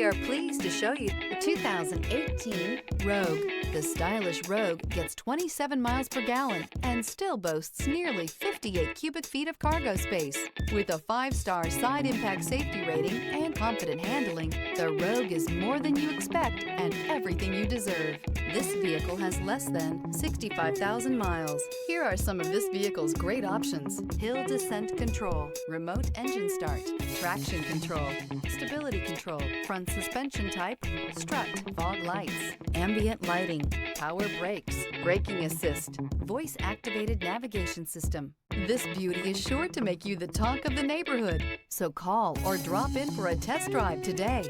We are pleased to show you the 2018 Rogue. The stylish Rogue gets 27 miles per gallon and still boasts nearly 58 cubic feet of cargo space. With a 5-star side impact safety rating and confident handling, the Rogue is more than you expect and everything you deserve. This vehicle has less than 65,000 miles. Here are some of this vehicle's great options: hill descent control, remote engine start, traction control, stability control, front suspension type, strut, fog lights, ambient lighting, power brakes, braking assist, voice activated navigation system. This beauty is sure to make you the talk of the neighborhood. So call or drop in for a test drive today.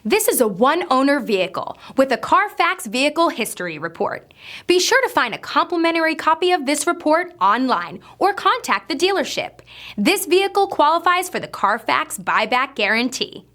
This is a one-owner vehicle with a Carfax Vehicle History Report. Be sure to find a complimentary copy of this report online or contact the dealership. This vehicle qualifies for the Carfax Buyback Guarantee.